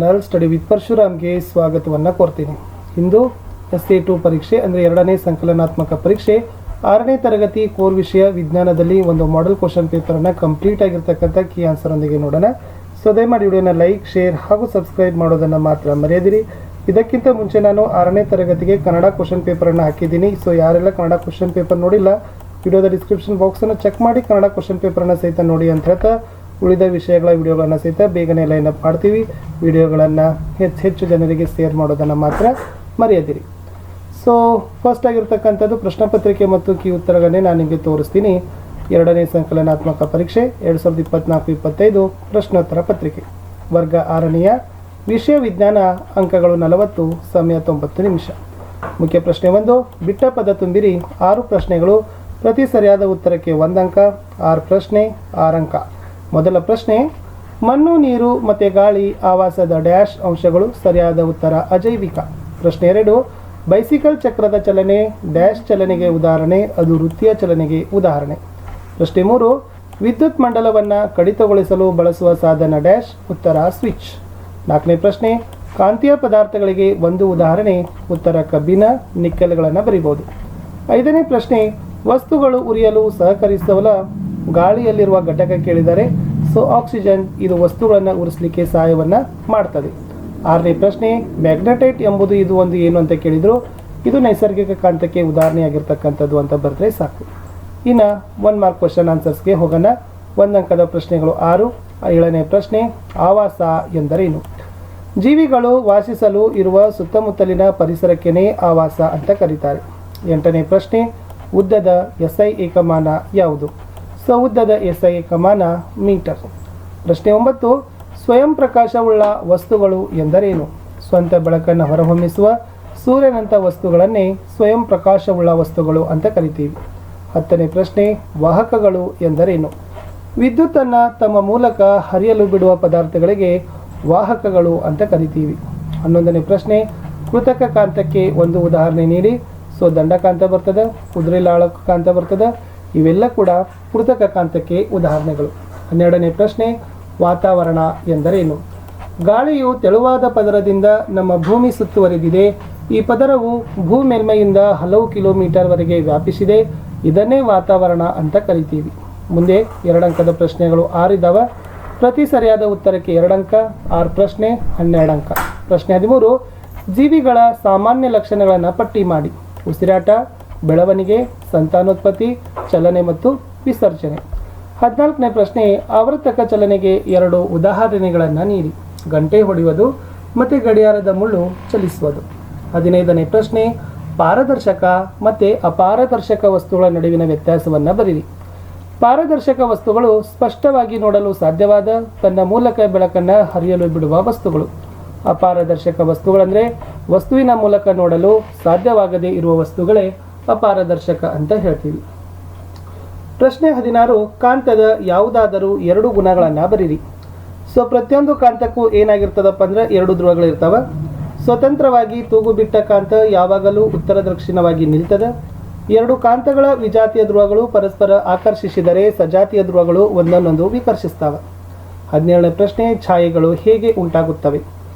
Channel study with ಪರಶುರಾಮ್ಗೆ ಸ್ವಾಗತವನ್ನು ಕೋರ್ತೀನಿ. ಇಂದು SA2 ಪರೀಕ್ಷೆ ಅಂದರೆ ಎರಡನೇ ಸಂಕಲನಾತ್ಮಕ ಪರೀಕ್ಷೆ 6ನೇ ತರಗತಿ ಕೋರ್ ವಿಷಯ ವಿಜ್ಞಾನದಲ್ಲಿ ಒಂದು ಮಾಡೆಲ್ ಕ್ವಶನ್ ಪೇಪರನ್ನು ಕಂಪ್ಲೀಟ್ ಆಗಿರ್ತಕ್ಕಂಥ ಕೀ ಆನ್ಸರ್ ಒಂದಿಗೆ ನೋಡೋಣ. ಸೊ ದಯಮಾಡಿ ವಿಡಿಯೋನ ಲೈಕ್, ಶೇರ್ ಹಾಗೂ ಸಬ್ಸ್ಕ್ರೈಬ್ ಮಾಡೋದನ್ನು ಮಾತ್ರ ಮರೆಯದಿರಿ. ಇದಕ್ಕಿಂತ ಮುಂಚೆ ನಾನು 6ನೇ ತರಗತಿಗೆ ಕನ್ನಡ ಕ್ವಶನ್ ಪೇಪರನ್ನು ಹಾಕಿದ್ದೀನಿ. ಸೊ ಯಾರೆಲ್ಲ ಕನ್ನಡ ಕ್ವಶನ್ ಪೇಪರ್ ನೋಡಿಲ್ಲ, ವಿಡಿಯೋದ ಡಿಸ್ಕ್ರಿಪ್ಷನ್ ಬಾಕ್ಸನ್ನು ಚೆಕ್ ಮಾಡಿ ಕನ್ನಡ ಕ್ವಶನ್ ಪೇಪರನ್ನು ಸಹಿತ ನೋಡಿ ಅಂತ ಹೇಳ್ತಾ ಉಳಿದ ವಿಷಯಗಳ ವಿಡಿಯೋಗಳನ್ನು ಸಹಿತ ಬೇಗನೆ ಲೈನ್ ಅಪ್ ಮಾಡ್ತೀವಿ. ವಿಡಿಯೋಗಳನ್ನು ಹೆಚ್ಚು ಜನರಿಗೆ ಶೇರ್ ಮಾಡೋದನ್ನು ಮಾತ್ರ ಮರೆಯದಿರಿ. ಸೊ ಫಸ್ಟ್ ಆಗಿರ್ತಕ್ಕಂಥದ್ದು ಪ್ರಶ್ನೆ ಪತ್ರಿಕೆ ಮತ್ತು ಕೀ ಉತ್ತರಗಳನ್ನೇ ನಾನು ನಿಮಗೆ ತೋರಿಸ್ತೀನಿ. ಎರಡನೇ ಸಂಕಲನಾತ್ಮಕ ಪರೀಕ್ಷೆ 2024-25 ಪ್ರಶ್ನೋತ್ತರ ಪತ್ರಿಕೆ ವರ್ಗ 6ನೇಯ ವಿಷಯ ವಿಜ್ಞಾನ, ಅಂಕಗಳು 40, ಸಮಯ 90 ನಿಮಿಷ. ಮುಖ್ಯ ಪ್ರಶ್ನೆ 1, ಬಿಟ್ಟ ಪದ ತುಂಬಿರಿ. 6 ಪ್ರಶ್ನೆಗಳು, ಪ್ರತಿ ಸರಿಯಾದ ಉತ್ತರಕ್ಕೆ 1 ಅಂಕ. 6 ಪ್ರಶ್ನೆ 6 ಅಂಕ. ಮೊದಲ ಪ್ರಶ್ನೆ, ಮಣ್ಣು, ನೀರು ಮತ್ತು ಗಾಳಿ ಆವಾಸದ ಡ್ಯಾಶ್ ಅಂಶಗಳು. ಸರಿಯಾದ ಉತ್ತರ ಅಜೈವಿಕ. ಪ್ರಶ್ನೆ 2, ಬೈಸಿಕಲ್ ಚಕ್ರದ ಚಲನೆ ಡ್ಯಾಶ್ ಚಲನೆಗೆ ಉದಾಹರಣೆ, ಅದು ವೃತ್ತಿಯ ಚಲನೆಗೆ ಉದಾಹರಣೆ. ಪ್ರಶ್ನೆ 3, ವಿದ್ಯುತ್ ಮಂಡಲವನ್ನು ಕಡಿತಗೊಳಿಸಲು ಬಳಸುವ ಸಾಧನ ಡ್ಯಾಶ್, ಉತ್ತರ ಸ್ವಿಚ್. 4ನೇ ಪ್ರಶ್ನೆ, ಕಾಂತೀಯ ಪದಾರ್ಥಗಳಿಗೆ ಒಂದು ಉದಾಹರಣೆ, ಉತ್ತರ ಕಬ್ಬಿಣ, ನಿಕ್ಕೆಲ್ಗಳನ್ನು ಬರೀಬಹುದು. 5ನೇ ಪ್ರಶ್ನೆ, ವಸ್ತುಗಳು ಉರಿಯಲು ಸಹಕರಿಸಲು ಗಾಳಿಯಲ್ಲಿರುವ ಘಟಕ ಕೇಳಿದರೆ ಸೊ ಆಕ್ಸಿಜನ್, ಇದು ವಸ್ತುಗಳನ್ನು ಉರಿಸಲಿಕ್ಕೆ ಸಹಾಯವನ್ನು ಮಾಡ್ತದೆ. 6ನೇ ಪ್ರಶ್ನೆ, ಮ್ಯಾಗ್ನೆಟೈಟ್ ಎಂಬುದು ಇದು ಒಂದು ಏನು ಅಂತ ಕೇಳಿದರು, ಇದು ನೈಸರ್ಗಿಕ ಕಾಂತಕ್ಕೆ ಉದಾಹರಣೆಯಾಗಿರ್ತಕ್ಕಂಥದ್ದು ಅಂತ ಬರೆದ್ರೆ ಸಾಕು. ಇನ್ನು 1 ಮಾರ್ಕ್ ಕ್ವಶನ್ ಆನ್ಸರ್ಸ್ಗೆ ಹೋಗೋಣ. 1 ಅಂಕದ ಪ್ರಶ್ನೆಗಳು 6. 7ನೇ ಪ್ರಶ್ನೆ, ಆವಾಸ ಎಂದರೇನು? ಜೀವಿಗಳು ವಾಸಿಸಲು ಇರುವ ಸುತ್ತಮುತ್ತಲಿನ ಪರಿಸರಕ್ಕೇನೆ ಆವಾಸ ಅಂತ ಕರೀತಾರೆ. 8ನೇ ಪ್ರಶ್ನೆ, ಉದ್ದದ SI ಏಕಮಾನ ಯಾವುದು? ಸೊ ಉದ್ದದ SI ಏಕಮಾನ ಮೀಟರ್. ಪ್ರಶ್ನೆ 9, ಸ್ವಯಂ ಪ್ರಕಾಶವುಳ್ಳ ವಸ್ತುಗಳು ಎಂದರೇನು? ಸ್ವಂತ ಬೆಳಕನ್ನು ಹೊರಹೊಮ್ಮಿಸುವ ಸೂರ್ಯನಂಥ ವಸ್ತುಗಳನ್ನೇ ಸ್ವಯಂ ಪ್ರಕಾಶವುಳ್ಳ ವಸ್ತುಗಳು ಅಂತ ಕರಿತೀವಿ. 10ನೇ ಪ್ರಶ್ನೆ, ವಾಹಕಗಳು ಎಂದರೇನು? ವಿದ್ಯುತ್ತನ್ನು ತಮ್ಮ ಮೂಲಕ ಹರಿಯಲು ಬಿಡುವ ಪದಾರ್ಥಗಳಿಗೆ ವಾಹಕಗಳು ಅಂತ ಕರಿತೀವಿ. 11ನೇ ಪ್ರಶ್ನೆ, ಕೃತಕ ಕಾಂತಕ್ಕೆ ಒಂದು ಉದಾಹರಣೆ ನೀಡಿ. ಸೊ ದಂಡಕಾಂತ ಬರ್ತದೆ, ಕುದುರೆಲಾಳಕ ಕಾಂತ ಬರ್ತದೆ, ಇವೆಲ್ಲ ಕೂಡ ಕೃತಕ ಕಾಂತಕ್ಕೆ ಉದಾಹರಣೆಗಳು. 12ನೇ ಪ್ರಶ್ನೆ, ವಾತಾವರಣ ಎಂದರೇನು? ಗಾಳಿಯು ತೆಳುವಾದ ಪದರದಿಂದ ನಮ್ಮ ಭೂಮಿ ಸುತ್ತುವರಿದಿದೆ. ಈ ಪದರವು ಭೂ ಮೇಲ್ಮೈಯಿಂದ ಹಲವು ಕಿಲೋಮೀಟರ್ವರೆಗೆ ವ್ಯಾಪಿಸಿದೆ. ಇದನ್ನೇ ವಾತಾವರಣ ಅಂತ ಕರಿತೀವಿ. ಮುಂದೆ 2 ಅಂಕದ ಪ್ರಶ್ನೆಗಳು 6 ಇದ್ದಾವೆ. ಪ್ರತಿ ಸರಿಯಾದ ಉತ್ತರಕ್ಕೆ 2 ಅಂಕ. 6 ಪ್ರಶ್ನೆ 12 ಅಂಕ. ಪ್ರಶ್ನೆ 13, ಜೀವಿಗಳ ಸಾಮಾನ್ಯ ಲಕ್ಷಣಗಳನ್ನು ಪಟ್ಟಿ ಮಾಡಿ. ಉಸಿರಾಟ, ಬೆಳವಣಿಗೆ, ಸಂತಾನೋತ್ಪತ್ತಿ, ಚಲನೆ ಮತ್ತು ವಿಸರ್ಜನೆ. 14ನೇ ಪ್ರಶ್ನೆ, ಆವರ್ತಕ ಚಲನೆಗೆ 2 ಉದಾಹರಣೆಗಳನ್ನು ನೀಡಿ. ಗಂಟೆ ಹೊಡೆಯುವುದು ಮತ್ತು ಗಡಿಯಾರದ ಮುಳ್ಳು ಚಲಿಸುವುದು. 15ನೇ ಪ್ರಶ್ನೆ, ಪಾರದರ್ಶಕ ಮತ್ತು ಅಪಾರದರ್ಶಕ ವಸ್ತುಗಳ ನಡುವಿನ ವ್ಯತ್ಯಾಸವನ್ನು ಬರೆಯಿರಿ. ಪಾರದರ್ಶಕ ವಸ್ತುಗಳು ಸ್ಪಷ್ಟವಾಗಿ ನೋಡಲು ಸಾಧ್ಯವಾದ, ತನ್ನ ಮೂಲಕ ಬೆಳಕನ್ನು ಹರಿಯಲು ಬಿಡುವ ವಸ್ತುಗಳು. ಅಪಾರದರ್ಶಕ ವಸ್ತುಗಳಂದರೆ ವಸ್ತುವಿನ ಮೂಲಕ ನೋಡಲು ಸಾಧ್ಯವಾಗದೇ ಇರುವ ವಸ್ತುಗಳೇ ಅಪಾರದರ್ಶಕ ಅಂತ ಹೇಳ್ತೀವಿ. ಪ್ರಶ್ನೆ 16, ಕಾಂತದ ಯಾವುದಾದರೂ 2 ಗುಣಗಳನ್ನು ಬರೀರಿ. ಸೊ ಪ್ರತಿಯೊಂದು ಕಾಂತಕ್ಕೂ ಏನಾಗಿರ್ತದಪ್ಪ ಅಂದರೆ 2 ಧ್ರುವಗಳಿರ್ತವೆ. ಸ್ವತಂತ್ರವಾಗಿ ತೂಗು ಬಿಟ್ಟ ಕಾಂತ ಯಾವಾಗಲೂ ಉತ್ತರ ದಕ್ಷಿಣವಾಗಿ ನಿಲ್ತದೆ. 2 ಕಾಂತಗಳ ವಿಜಾತಿಯ ಧ್ರುವಗಳು ಪರಸ್ಪರ ಆಕರ್ಷಿಸಿದರೆ ಸಜಾತಿಯ ಧ್ರುವಗಳು ಒಂದನ್ನೊಂದು ವಿಕರ್ಷಿಸ್ತವೆ. 17ನೇ ಪ್ರಶ್ನೆ, ಛಾಯೆಗಳು ಹೇಗೆ ಉಂಟಾಗುತ್ತವೆ?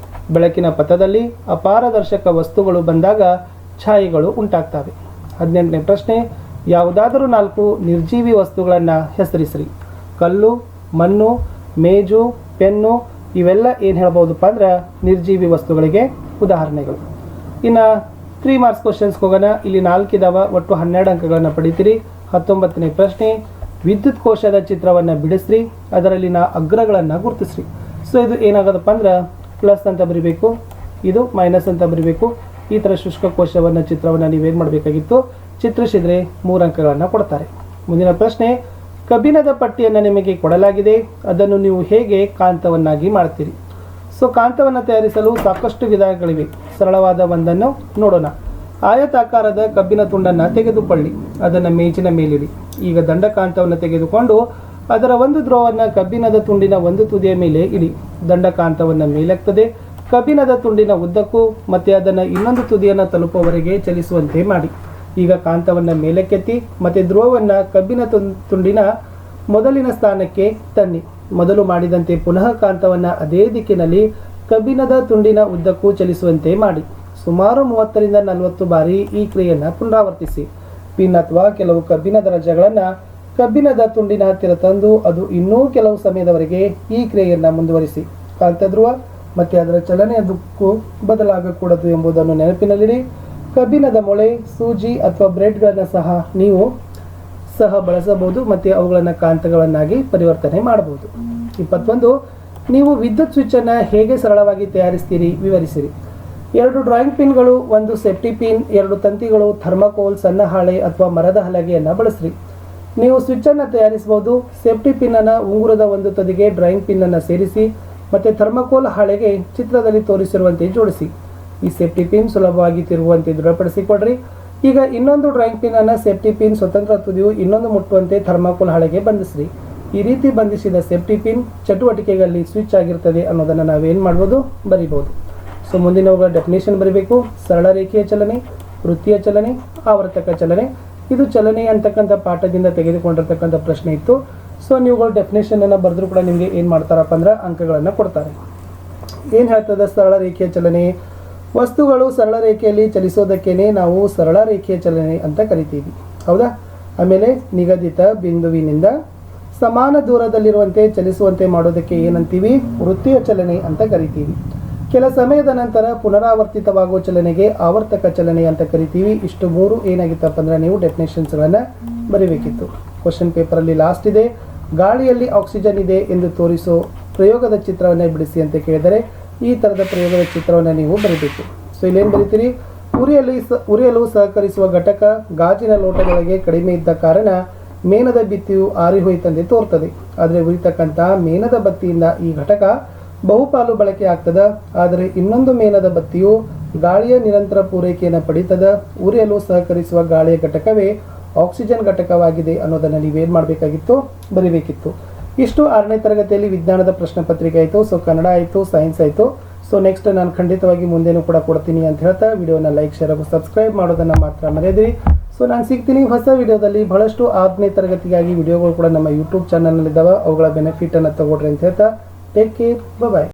ಬೆಳಕಿನ ಪಥದಲ್ಲಿ ಅಪಾರದರ್ಶಕ ವಸ್ತುಗಳು ಬಂದಾಗ ಛಾಯೆಗಳು ಉಂಟಾಗ್ತವೆ. 18ನೇ ಪ್ರಶ್ನೆ, ಯಾವುದಾದರೂ 4 ನಿರ್ಜೀವಿ ವಸ್ತುಗಳನ್ನು ಹೆಸರಿಸಿರಿ. ಕಲ್ಲು, ಮಣ್ಣು, ಮೇಜು, ಪೆನ್ನು, ಇವೆಲ್ಲ ಏನು ಹೇಳ್ಬೋದಪ್ಪ ಅಂದ್ರೆ ನಿರ್ಜೀವಿ ವಸ್ತುಗಳಿಗೆ ಉದಾಹರಣೆಗಳು. ಇನ್ನು 3 ಮಾರ್ಕ್ಸ್ ಕ್ವಶನ್ಸ್ಗೆ ಹೋಗೋಣ. ಇಲ್ಲಿ 4 ಇದಾವೆ, ಒಟ್ಟು 12 ಅಂಕಗಳನ್ನು ಪಡಿತೀರಿ. 19ನೇ ಪ್ರಶ್ನೆ, ವಿದ್ಯುತ್ ಕೋಶದ ಚಿತ್ರವನ್ನು ಬಿಡಿಸ್ರಿ, ಅದರಲ್ಲಿನ ಅಗ್ರಗಳನ್ನು ಗುರುತಿಸ್ರಿ. ಸೊ ಇದು ಏನಾಗೋದಪ್ಪ ಅಂದ್ರೆ ಪ್ಲಸ್ ಅಂತ ಬರಿಬೇಕು, ಇದು ಮೈನಸ್ ಅಂತ ಬರಿಬೇಕು. ಈ ಥರ ಶುಷ್ಕ ಕೋಶವನ್ನು ಚಿತ್ರವನ್ನು ನೀವೇನು ಮಾಡಬೇಕಾಗಿತ್ತು, ಚಿತ್ರಿಸಿದರೆ 3 ಅಂಕಗಳನ್ನು ಕೊಡ್ತಾರೆ. ಮುಂದಿನ ಪ್ರಶ್ನೆ, ಕಬ್ಬಿಣದ ಪಟ್ಟಿಯನ್ನು ನಿಮಗೆ ಕೊಡಲಾಗಿದೆ, ಅದನ್ನು ನೀವು ಹೇಗೆ ಕಾಂತವನ್ನಾಗಿ ಮಾಡ್ತೀರಿ? ಸೊ ಕಾಂತವನ್ನು ತಯಾರಿಸಲು ಸಾಕಷ್ಟು ವಿಧಾನಗಳಿವೆ. ಸರಳವಾದ ಒಂದನ್ನು ನೋಡೋಣ. ಆಯತಾಕಾರದ ಕಬ್ಬಿಣ ತುಂಡನ್ನು ತೆಗೆದುಕೊಳ್ಳಿ, ಅದನ್ನು ಮೇಜಿನ ಮೇಲಿಡಿ. ಈಗ ದಂಡಕಾಂತವನ್ನು ತೆಗೆದುಕೊಂಡು ಅದರ ಒಂದು ಧ್ರುವವನ್ನು ಕಬ್ಬಿಣದ ತುಂಡಿನ ಒಂದು ತುದಿಯ ಮೇಲೆ ಇಡಿ. ದಂಡಕಾಂತವನ್ನು ಮೇಲೆತ್ತದೆ. ಕಬ್ಬಿಣದ ತುಂಡಿನ ಉದ್ದಕ್ಕೂ ಮತ್ತು ಅದನ್ನು ಇನ್ನೊಂದು ತುದಿಯನ್ನು ತಲುಪುವವರೆಗೆ ಚಲಿಸುವಂತೆ ಮಾಡಿ. ಈಗ ಕಾಂತವನ್ನು ಮೇಲಕ್ಕೆತ್ತಿ ಮತ್ತು ಧ್ರುವವನ್ನು ಕಬ್ಬಿಣ ತುಂಡಿನ ಮೊದಲಿನ ಸ್ಥಾನಕ್ಕೆ ತನ್ನಿ. ಮೊದಲು ಮಾಡಿದಂತೆ ಪುನಃ ಕಾಂತವನ್ನು ಅದೇ ದಿಕ್ಕಿನಲ್ಲಿ ಕಬ್ಬಿಣದ ತುಂಡಿನ ಉದ್ದಕ್ಕೂ ಚಲಿಸುವಂತೆ ಮಾಡಿ. ಸುಮಾರು 30ರಿಂದ 40 ಬಾರಿ ಈ ಕ್ರಿಯೆಯನ್ನು ಪುನರಾವರ್ತಿಸಿ. ಪಿನ್ ಅಥವಾ ಕೆಲವು ಕಬ್ಬಿಣದ ರಜೆಗಳನ್ನು ಕಬ್ಬಿಣದ ತುಂಡಿನ ಹತ್ತಿರ ತಂದು ಅದು ಇನ್ನೂ ಕೆಲವು ಸಮಯದವರೆಗೆ ಈ ಕ್ರಿಯೆಯನ್ನು ಮುಂದುವರಿಸಿ. ಕಾಂತಧ್ರುವ ಮತ್ತು ಅದರ ಚಲನೆಯ ದಿಕ್ಕು ಬದಲಾಗಕೂಡದು ಎಂಬುದನ್ನು ನೆನಪಿನಲ್ಲಿಡಿ. ಕಬ್ಬಿಣದ ಮೊಳೆ, ಸೂಜಿ ಅಥವಾ ಬ್ರೆಡ್ಗಳನ್ನು ನೀವು ಬಳಸಬಹುದು ಮತ್ತು ಅವುಗಳನ್ನು ಕಾಂತಗಳನ್ನಾಗಿ ಪರಿವರ್ತನೆ ಮಾಡಬಹುದು. 21. ನೀವು ವಿದ್ಯುತ್ ಸ್ವಿಚ್ಚನ್ನು ಹೇಗೆ ಸರಳವಾಗಿ ತಯಾರಿಸ್ತೀರಿ ವಿವರಿಸಿರಿ. 2 ಡ್ರಾಯಿಂಗ್ ಪಿನ್ಗಳು, 1 ಸೇಫ್ಟಿ ಪಿನ್, 2 ತಂತಿಗಳು, ಥರ್ಮಾಕೋಲ್, ಸಣ್ಣ ಹಾಳೆ ಅಥವಾ ಮರದ ಹಲಗೆಯನ್ನು ಬಳಸಿರಿ. ನೀವು ಸ್ವಿಚ್ಚನ್ನು ತಯಾರಿಸಬಹುದು. ಸೇಫ್ಟಿ ಪಿನ್ನನ್ನು ಉಂಗುರದ ಒಂದು ತುದಿಗೆ ಡ್ರಾಯಿಂಗ್ ಪಿನ್ನನ್ನು ಸೇರಿಸಿ ಮತ್ತು ಥರ್ಮಾಕೋಲ್ ಹಾಳೆಗೆ ಚಿತ್ರದಲ್ಲಿ ತೋರಿಸಿರುವಂತೆ ಜೋಡಿಸಿ. ಈ ಸೇಫ್ಟಿ ಪಿನ್ ಸುಲಭವಾಗಿ ತಿರುಗುವಂತೆ ದೃಢಪಡಿಸಿಕೊಡ್ರಿ. ಈಗ ಇನ್ನೊಂದು ಡ್ರಾಯಿಂಗ್ ಪಿನ್ನನ್ನು ಸೇಫ್ಟಿ ಪಿನ್ ಸ್ವತಂತ್ರ ತುದಿಯು ಇನ್ನೊಂದು ಮುಟ್ಟುವಂತೆ ಥರ್ಮಾಕೋಲ್ ಹಾಳೆಗೆ ಬಂಧಿಸ್ರಿ. ಈ ರೀತಿ ಬಂಧಿಸಿದ ಸೇಫ್ಟಿ ಪಿನ್ ಚಟುವಟಿಕೆಗಳಲ್ಲಿ ಸ್ವಿಚ್ ಆಗಿರ್ತದೆ ಅನ್ನೋದನ್ನು ನಾವೇನು ಮಾಡ್ಬೋದು, ಬರಿಬೋದು. ಸೊ ಮುಂದಿನವುಗಳ ಡೆಫಿನೇಷನ್ ಬರೀಬೇಕು. ಸರಳ ರೇಖೆಯ ಚಲನೆ, ವೃತ್ತಿಯ ಚಲನೆ, ಆವರ್ತಕ ಚಲನೆ. ಇದು ಚಲನೆ ಅಂತಕ್ಕಂಥ ಪಾಠದಿಂದ ತೆಗೆದುಕೊಂಡಿರ್ತಕ್ಕಂಥ ಪ್ರಶ್ನೆ ಇತ್ತು. ಸೊ ನೀವುಗಳು ಡೆಫಿನೇಷನನ್ನು ಬರೆದ್ರೂ ಕೂಡ ನಿಮಗೆ ಏನು ಮಾಡ್ತಾರಪ್ಪ ಅಂದ್ರೆ ಅಂಕಗಳನ್ನು ಕೊಡ್ತಾರೆ. ಏನು ಹೇಳ್ತದೆ ಸರಳ ರೇಖೆಯ ಚಲನೆ? ವಸ್ತುಗಳು ಸರಳ ರೇಖೆಯಲ್ಲಿ ಚಲಿಸೋದಕ್ಕೇನೆ ನಾವು ಸರಳ ರೇಖೆಯ ಚಲನೆ ಅಂತ ಕರಿತೀವಿ, ಹೌದಾ? ಆಮೇಲೆ ನಿಗದಿತ ಬಿಂದುವಿನಿಂದ ಸಮಾನ ದೂರದಲ್ಲಿರುವಂತೆ ಚಲಿಸುವಂತೆ ಮಾಡೋದಕ್ಕೆ ಏನಂತೀವಿ? ವೃತ್ತಿಯ ಚಲನೆ ಅಂತ ಕರಿತೀವಿ. ಕೆಲ ಸಮಯದ ನಂತರ ಪುನರಾವರ್ತಿತವಾಗುವ ಚಲನೆಗೆ ಆವರ್ತಕ ಚಲನೆ ಅಂತ ಕರಿತೀವಿ. ಇಷ್ಟು 3 ಏನಾಗಿತ್ತಪ್ಪ ಅಂದ್ರೆ ನೀವು ಡೆಫಿನೇಷನ್ಸ್ಗಳನ್ನು ಬರೀಬೇಕಿತ್ತು. ಕ್ವಶನ್ ಪೇಪರಲ್ಲಿ ಲಾಸ್ಟ್ ಇದೆ, ಗಾಳಿಯಲ್ಲಿ ಆಕ್ಸಿಜನ್ ಇದೆ ಎಂದು ತೋರಿಸೋ ಪ್ರಯೋಗದ ಚಿತ್ರವನ್ನು ಬಿಡಿಸಿ ಅಂತ ಕೇಳಿದರೆ ಈ ಥರದ ಪ್ರಯೋಗದ ಚಿತ್ರವನ್ನು ನೀವು ಬರೀಬೇಕು. ಸೊ ಇಲ್ಲೇನು ಬರೀತೀರಿ? ಉರಿಯಲು ಸಹಕರಿಸುವ ಘಟಕ ಗಾಜಿನ ಲೋಟದೊಳಗೆ ಕಡಿಮೆ ಇದ್ದ ಕಾರಣ ಮೇಣದ ಬತ್ತಿಯು ಆರಿ ಹೋಯಿತಂತೆ ತೋರ್ತದೆ. ಆದರೆ ಉರಿತಕ್ಕಂತಹ ಮೇಣದ ಬತ್ತಿಯಿಂದ ಈ ಘಟಕ ಬಹುಪಾಲು ಬಳಕೆ ಆಗ್ತದ. ಆದರೆ ಇನ್ನೊಂದು ಮೇಣದ ಬತ್ತಿಯು ಗಾಳಿಯ ನಿರಂತರ ಪೂರೈಕೆಯನ್ನು ಪಡೀತದ. ಉರಿಯಲು ಸಹಕರಿಸುವ ಗಾಳಿಯ ಘಟಕವೇ ಆಕ್ಸಿಜನ್ ಘಟಕವಾಗಿದೆ ಅನ್ನೋದನ್ನು ನೀವೇನು ಮಾಡಬೇಕಾಗಿತ್ತು? ಬರೀಬೇಕಿತ್ತು. ಇಷ್ಟು 6ನೇ ತರಗತಿಯಲ್ಲಿ ವಿಜ್ಞಾನದ ಪ್ರಶ್ನೆ ಪತ್ರಿಕೆ ಆಯಿತು. ಸೊ ಕನ್ನಡ ಆಯಿತು, ಸೈನ್ಸ್ ಆಯಿತು. ಸೊ ನೆಕ್ಸ್ಟ್ ನಾನು ಖಂಡಿತವಾಗಿ ಮುಂದೇನೂ ಕೂಡ ಕೊಡ್ತೀನಿ ಅಂತ ಹೇಳ್ತಾ ವಿಡಿಯೋನ ಲೈಕ್, ಶೇರ್ ಹಾಗೂ ಸಬ್ಸ್ಕ್ರೈಬ್ ಮಾಡೋದನ್ನು ಮಾತ್ರ ಮರೆಯದಿರಿ. ಸೊ ನಾನು ಸಿಗ್ತೀನಿ ಹೊಸ ವಿಡಿಯೋದಲ್ಲಿ. ಬಹಳಷ್ಟು 6ನೇ ತರಗತಿಗಾಗಿ ವಿಡಿಯೋಗಳು ಕೂಡ ನಮ್ಮ ಯೂಟ್ಯೂಬ್ ಚಾನಲ್ನಲ್ಲಿದ್ದಾವೆ. ಅವುಗಳ ಬೆನಿಫಿಟನ್ನು ತಗೊಳ್ರಿ ಅಂತ ಹೇಳ್ತಾ ಟೇಕ್ ಕೇರ್, ಬಾಯ್.